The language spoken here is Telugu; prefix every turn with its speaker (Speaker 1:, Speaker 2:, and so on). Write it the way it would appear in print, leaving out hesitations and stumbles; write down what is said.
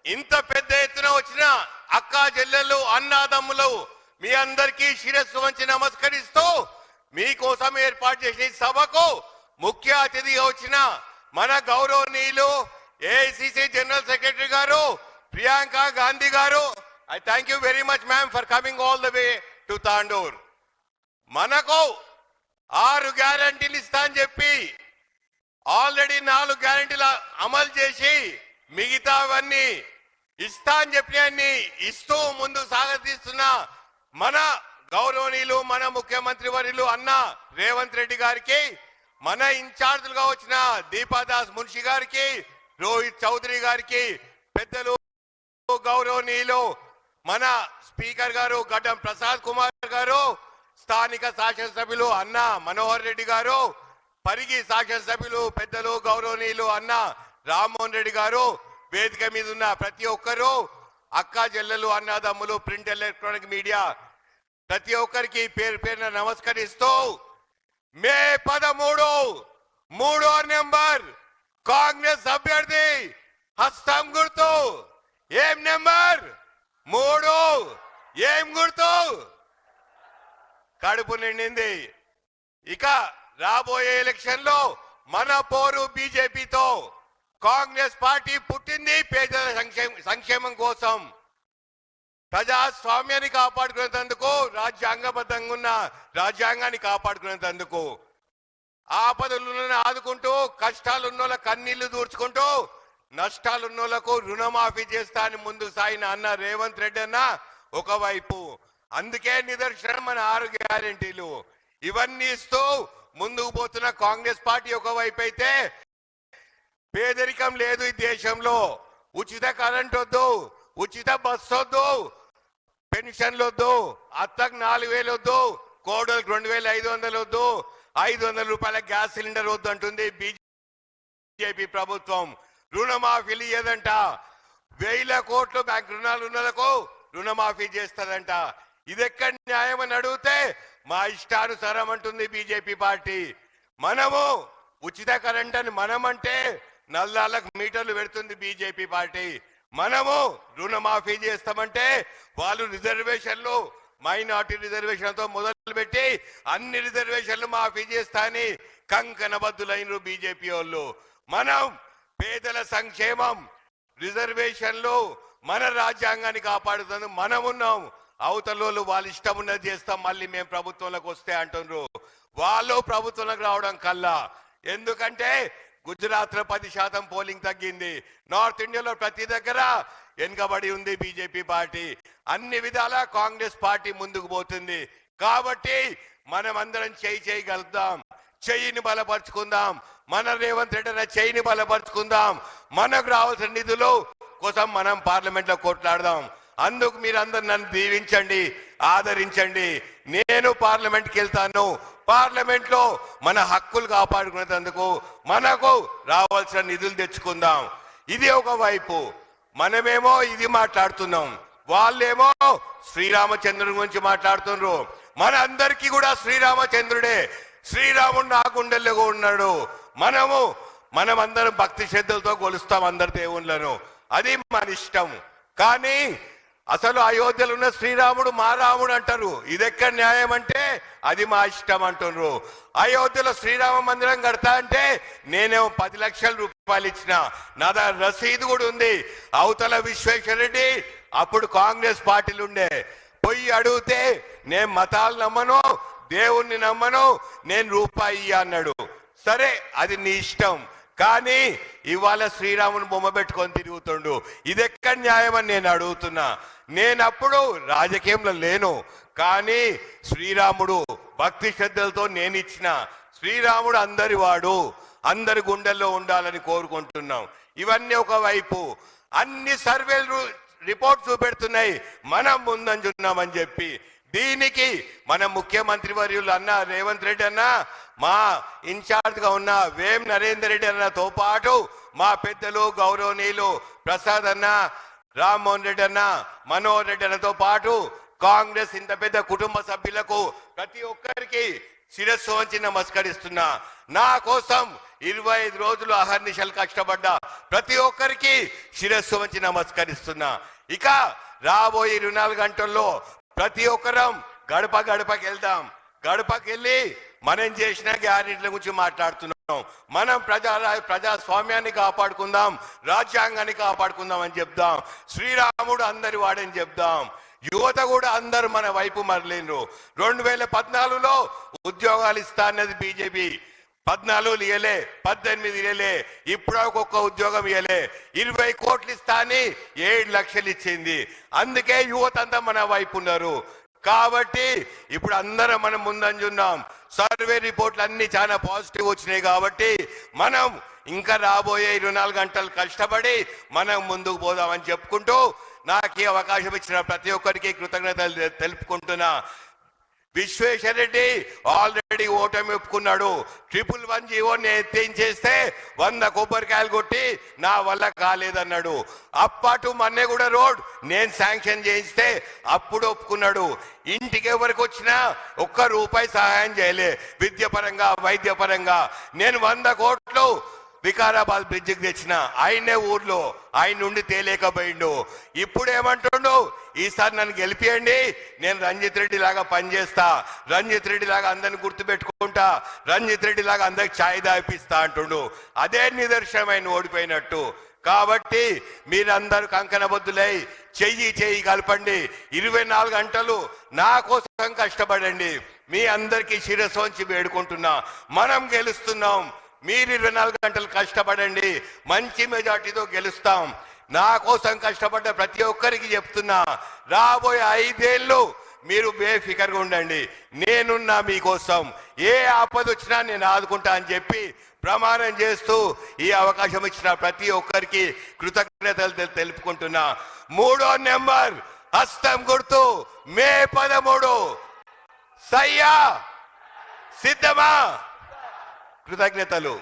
Speaker 1: ఇంత పెద్ద ఎత్తున వచ్చిన అక్క చెల్లెళ్ళు అన్నాదమ్ములు మీ అందరికీ శిరస్సు వంచి నమస్కరిస్తూ మీకోసం ఏర్పాటు చేసిన సభకు ముఖ్య అతిథిగా వచ్చిన మన గౌరవనీయులు ఏఐసిసి జనరల్ సెక్రటరీ గారు ప్రియాంక గాంధీ గారు, I thank you very much ma'am for coming all the way to Tandur. మనకు 6 గ్యారంటీలు ఇస్తా అని చెప్పి ఆల్రెడీ 4 గ్యారంటీలు అమలు చేసి మిగతావన్నీ ఇస్తా అని చెప్పి అన్ని ఇస్తూ ముందు సాగతీస్తున్న మన గౌరవనీయులు మన ముఖ్యమంత్రి వర్యులు అన్న రేవంత్ రెడ్డి గారికి, మన ఇన్ఛార్జులుగా వచ్చిన దీపాదాస్ మున్షి గారికి, రోహిత్ చౌదరి గారికి, పెద్దలు గౌరవనీయులు మన స్పీకర్ గారు గడ్డం ప్రసాద్ కుమార్ గారు, స్థానిక శాసనసభ్యులు అన్న మనోహర్ రెడ్డి గారు, పరిగి శాసనసభ్యులు పెద్దలు గౌరవనీయులు అన్న రామ్మోహన్ రెడ్డి గారు, వేదిక మీద ఉన్న ప్రతి ఒక్కరూ, అక్క చెల్లెలు అన్నదమ్ములు, ప్రింట్ ఎలక్ట్రానిక్ మీడియా ప్రతి ఒక్కరికి పేరు పేరున నమస్కరిస్తూ మే 13 3వ నెంబర్ కాంగ్రెస్ అభ్యర్థి హస్తం గుర్తు. ఏం నెంబర్ 3, ఏం గుర్తు? కడుపు నిండింది. ఇక రాబోయే ఎలక్షన్ లో మన పోరు బీజేపీతో. కాంగ్రెస్ పార్టీ పుట్టింది పేదల సంక్షేమం కోసం, ప్రజాస్వామ్యాన్ని కాపాడుకునేందుకు, రాజ్యాంగబద్ధంగా ఉన్న రాజ్యాంగాన్ని కాపాడుకునేందుకు, ఆపదలను ఆదుకుంటూ, కష్టాలున్నోళ్ళ కన్నీళ్లు దూర్చుకుంటూ, నష్టాలున్నోళ్లకు రుణమాఫీ చేస్తా అని ముందుకు సాగిన అన్న రేవంత్ రెడ్డి అన్న ఒకవైపు. అందుకే నిదర్శనం మన 6 గ్యారెంటీలు. ఇవన్నీ ఇస్తూ ముందుకు పోతున్న కాంగ్రెస్ పార్టీ ఒకవైపు అయితే, పేదరికం లేదు ఈ దేశంలో, ఉచిత కరెంట్ వద్దు, ఉచిత బస్సు వద్దు, పెన్షన్లు వద్దు, అత్తకు 4000 వద్దు, కోడలకు 2500 వద్దు, 500 రూపాయల గ్యాస్ సిలిండర్ వద్దు అంటుంది బీజేపీ ప్రభుత్వం. రుణమాఫీలు ఇయ్యదంట, 1000 కోట్లు బ్యాంక్ రుణాలు ఉన్నలకు రుణమాఫీ చేస్తారంట. ఇదెక్కడ న్యాయం అని అడిగితే మా ఇష్టానుసారం అంటుంది బీజేపీ పార్టీ. మనము ఉచిత కరెంట్ అని మనమంటే నల్లాలకు మీటర్లు పెడుతుంది బీజేపీ పార్టీ. మనము రుణమాఫీ చేస్తామంటే వాళ్ళు రిజర్వేషన్లు, మైనార్టీ రిజర్వేషన్లతో మొదలు పెట్టి అన్ని రిజర్వేషన్లు మాఫీ చేస్తా అని కంకణబద్దులైన బీజేపీ వాళ్ళు. మనం పేదల సంక్షేమం, రిజర్వేషన్లు, మన రాజ్యాంగాన్ని కాపాడుతుంది మనమున్నాం. అవతలోళ్ళు వాళ్ళు ఇష్టం ఉన్నది చేస్తాం, మళ్ళీ మేము ప్రభుత్వంలోకి వస్తే అంటున్నారు. వాళ్ళు ప్రభుత్వంలోకి రావడం కల్లా. ఎందుకంటే గుజరాత్ లో 10% పోలింగ్ తగ్గింది, నార్త్ ఇండియాలో ప్రతి దగ్గర వెనుకబడి ఉంది బీజేపీ పార్టీ. అన్ని విధాలా కాంగ్రెస్ పార్టీ ముందుకు పోతుంది. కాబట్టి మనం అందరం చేయగలుగుతాం, చెయ్యిని బలపరుచుకుందాం. మన రేవంత్ రెడ్డి చెయ్యిని బలపరుచుకుందాం. మనకు రావాల్సిన నిధులు కోసం మనం పార్లమెంట్ లో కొట్లాడదాం. అందుకు మీరందరూ నన్ను దీవించండి, ఆదరించండి. నేను పార్లమెంట్కి వెళ్తాను. పార్లమెంట్ లో మన హక్కులు కాపాడుకునేందుకు మనకు రావాల్సిన నిధులు తెచ్చుకుందాం. ఇది ఒక వైపు. మనమేమో ఇది మాట్లాడుతున్నాం, వాళ్ళేమో శ్రీరామచంద్రుడి గురించి మాట్లాడుతున్నారు. మన అందరికీ కూడా శ్రీరామచంద్రుడే, శ్రీరాముడు నా గుండెల్లో ఉన్నాడు. మనమందరం భక్తి శ్రద్ధలతో కొలుస్తాం అందరి దేవుళ్ళను, అది మన ఇష్టం. కానీ అసలు అయోధ్యలో ఉన్న శ్రీరాముడు మా రాముడు అంటారు. ఇది ఎక్కడ న్యాయం అంటే అది మా ఇష్టం అంటున్నారు. అయోధ్యలో శ్రీరామ మందిరం కడతా అంటే నేనేమో 10 లక్షల రూపాయలు ఇచ్చిన, నా దగ్గర రసీదు కూడా ఉంది. అవతల విశ్వేశ్వర రెడ్డి అప్పుడు కాంగ్రెస్ పార్టీలు ఉండే, పోయి అడిగితే నేను మతాలు నమ్మను, దేవుణ్ణి నమ్మను, నేను రూపాయి అన్నాడు. సరే అది నీ ఇష్టం, కానీ ఇవాళ శ్రీరాముని బొమ్మ పెట్టుకొని తిరుగుతుండు. ఇది ఎక్కడ న్యాయం అని నేను అడుగుతున్నా. నేనప్పుడు రాజకీయంలో లేను, కానీ శ్రీరాముడు భక్తి శ్రద్ధలతో నేను ఇచ్చిన. శ్రీరాముడు అందరి వాడు, అందరి గుండెల్లో ఉండాలని కోరుకుంటున్నాం. ఇవన్నీ ఒకవైపు. అన్ని సర్వేలు రిపోర్ట్ చూపెడుతున్నాయి మనం ముందంజున్నామని చెప్పి. దీనికి మన ముఖ్యమంత్రి వర్యులు అన్న రేవంత్ రెడ్డి అన్న, మా ఇన్ఛార్జ్ గా ఉన్న వేం నరేందర్ రెడ్డి అన్నతో పాటు మా పెద్దలు గౌరవనీయులు ప్రసాద్ అన్న, రామ్మోహన్ రెడ్డి అన్న, మనోహర్ రెడ్డి అన్నతో పాటు కాంగ్రెస్ ఇంత పెద్ద కుటుంబ సభ్యులకు ప్రతి ఒక్కరికి శిరస్సు వంచి నమస్కరిస్తున్నా. నా కోసం 25 రోజులు అహర్నిశలు కష్టపడ్డా ప్రతి ఒక్కరికి శిరస్సు వంచి నమస్కరిస్తున్నా. ఇక రాబోయే 24 గంటల్లో ప్రతి ఒక్కరం గడప గడపకి వెళ్దాం. గడపకి వెళ్ళి మనం చేసిన గ్యారెంటీల గురించి మాట్లాడుతున్నాం. మనం ప్రజాస్వామ్యాన్ని కాపాడుకుందాం, రాజ్యాంగాన్ని కాపాడుకుందాం అని చెప్దాం. శ్రీరాముడు అందరి వాడని చెప్దాం. యువత కూడా అందరు మన వైపు మరలేరు. 2014లో ఉద్యోగాలు ఇస్తా అన్నది బీజేపీ. 14 ఇయలే, 18 ఇయలే, ఇప్పుడు ఒక్కొక్క ఉద్యోగం ఇయలే. 20 కోట్లు ఇస్తా అని 7 లక్షలు ఇచ్చింది. అందుకే యువత అంతా మన వైపు ఉన్నారు. కాబట్టి ఇప్పుడు అందరం మనం ముందంజున్నాం. సర్వే రిపోర్ట్లు అన్ని చాలా పాజిటివ్ వచ్చినాయి. కాబట్టి మనం ఇంకా రాబోయే 24 గంటలు కష్టపడి మనం ముందుకు పోదామని చెప్పుకుంటూ నాకు ఈ అవకాశం ఇచ్చిన ప్రతి ఒక్కరికి కృతజ్ఞతలు తెలుపుకుంటున్నా. విశ్వేశ్వర రెడ్డి ఆల్రెడీ ఓటమి ఒప్పుకున్నాడు. 111 జీవోని ఎత్తించేస్తే 100 కొబ్బరికాయలు కొట్టి నా వల్ల కాలేదన్నాడు. అప్పటు మన్నెగూడ రోడ్ నేను శాంక్షన్ చేయిస్తే అప్పుడు ఒప్పుకున్నాడు. ఇంటికి ఎవరికి వచ్చినా ₹1 సహాయం చేయలే. విద్య పరంగా, వైద్య పరంగా నేను 100 కోట్లు వికారాబాద్ బ్రిడ్జికి తెచ్చిన. ఆయనే ఊర్లో ఆయన నుండి తేలేకపోయిండు. ఇప్పుడు ఏమంటుండు, ఈసారి నన్ను గెలిపియండి, నేను రంజిత్ రెడ్డి లాగా పనిచేస్తా, రంజిత్ రెడ్డి లాగా అందరిని గుర్తుపెట్టుకుంటా, రంజిత్ రెడ్డి లాగా అందరికి ఛాయ్ దాపిస్తా అంటుండు. అదే నిదర్శనమైన ఓడిపోయినట్టు. కాబట్టి మీరందరూ కంకణబద్దులై చెయ్యి కలపండి. 24 గంటలు నా కోసం కష్టపడండి. మీ అందరికీ శిరస్సు వంచి వేడుకుంటున్నా. మనం గెలుస్తున్నాం. మీరు 24 గంటలు కష్టపడండి. మంచి మెజార్టీతో గెలుస్తాం. నా కోసం కష్టపడ్డ ప్రతి ఒక్కరికి చెప్తున్నా, రాబోయే 5 ఏళ్ళు మీరు బేఫికర్గా ఉండండి. నేనున్నా మీకోసం. ఏ ఆపద వచ్చినా నేను ఆదుకుంటా అని చెప్పి ప్రమాణం చేస్తూ ఈ అవకాశం ఇచ్చిన ప్రతి ఒక్కరికి కృతజ్ఞతలు తెలుపుకుంటున్నా. 3వ నెంబర్ హస్తం గుర్తు మే 13. సయ్యా సిద్ధమా? కృతజ్ఞతలు.